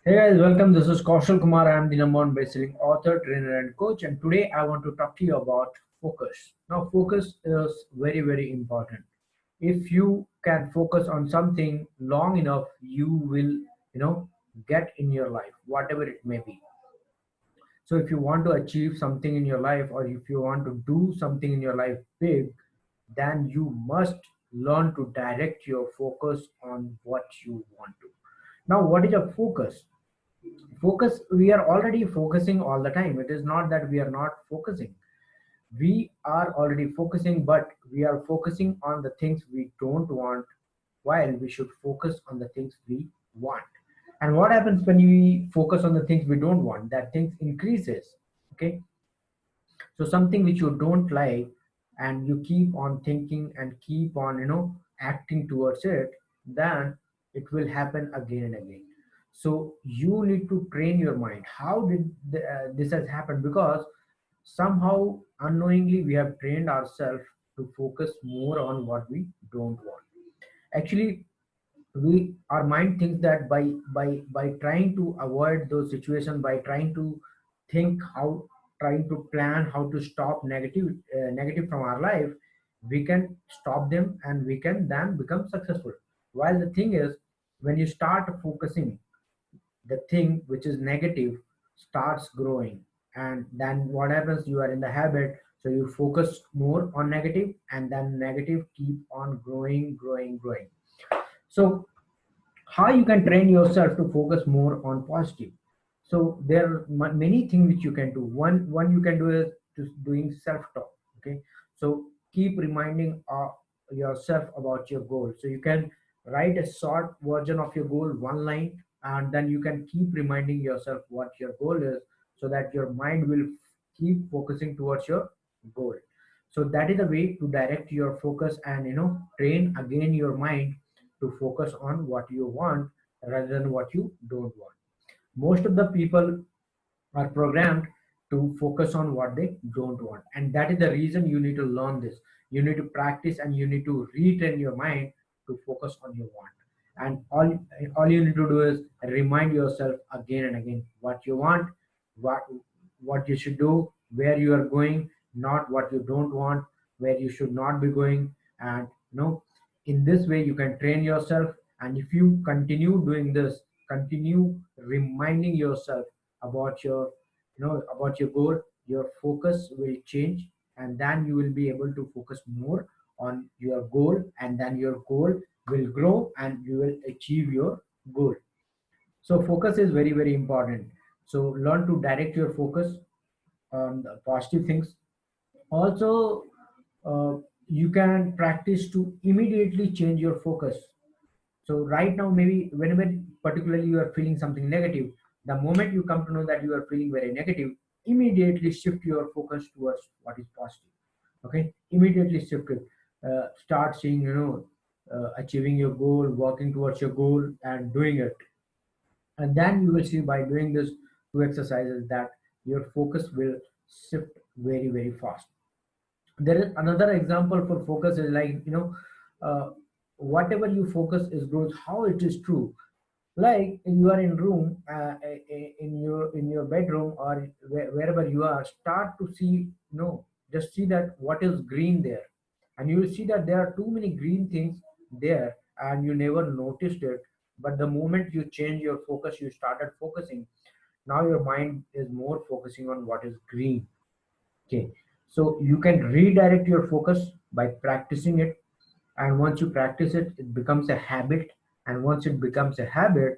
Hey guys, welcome. This is Kaushal Kumar. I am the number one best-selling author, trainer, and coach. And today I want to talk to you about focus. Now, focus is very, very important. If you can focus on something long enough, you will, get in your life, whatever it may be. So, if you want to achieve something in your life, or if you want to do something in your life big, then you must learn to direct your focus on what you want to. Now, what is a focus? Focus, we are already focusing all the time. It is not that we are not focusing. We are already focusing, but we are focusing on the things we don't want, while we should focus on the things we want. And what happens when we focus on the things we don't want? That things increases. Okay, so something which you don't like, and you keep on thinking and keep on acting towards it, then it will happen again and again. So you need to train your mind. How did this has happened? Because somehow unknowingly we have trained ourselves to focus more on what we don't want. Actually, we our mind thinks that by trying to avoid those situations, by trying to think how, trying to plan how to stop negative from our life, we can stop them and we can then become successful. While the thing is, when you start focusing, the thing which is negative starts growing, and then what happens, you are in the habit, so you focus more on negative, and then negative keep on growing. So how you can train yourself to focus more on positive? So there are many things which you can do. One you can do is just doing self talk. Okay, so keep reminding yourself about your goal. So you can write a short version of your goal, one line, and then you can keep reminding yourself what your goal is, so that your mind will keep focusing towards your goal. So that is the way to direct your focus, and train again your mind to focus on what you want rather than what you don't want. Most of the people are programmed to focus on what they don't want, and that is the reason you need to learn this. You need to practice, and you need to retrain your mind to focus on your want. And all you need to do is remind yourself again and again what you want, what what you should do, where you are going, not what you don't want, where you should not be going. And in this way you can train yourself. And if you continue doing this, continue reminding yourself about your about your goal, your focus will change, and then you will be able to focus more on your goal, and then your goal will grow and you will achieve your goal. So focus is very, very important. So learn to direct your focus on the positive things. Also, you can practice to immediately change your focus. So right now, maybe whenever particularly you are feeling something negative, the moment you come to know that you are feeling very negative, immediately shift your focus towards what is positive. Okay, immediately shift it. Start seeing, achieving your goal, working towards your goal, and doing it. And then you will see, by doing this two exercises, that your focus will shift very, very fast. There is another example for focus is like, whatever you focus is growth. How it is true? Like you are in room, in your bedroom, or wherever you are, start to see, just see that what is green there, and you will see that there are too many green things there, and you never noticed it. But the moment you change your focus, you started focusing, now your mind is more focusing on what is green. Okay, so you can redirect your focus by practicing it, and once you practice it, it becomes a habit. And once it becomes a habit,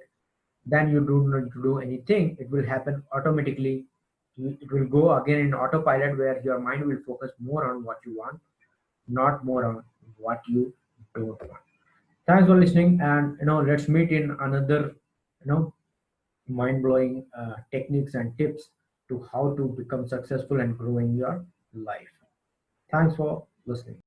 then you don't need to do anything. It will happen automatically. It will go again in autopilot, where your mind will focus more on what you want, not more on what you don't want. Thanks for listening, and let's meet in another mind-blowing techniques and tips to how to become successful and grow in your life. Thanks for listening.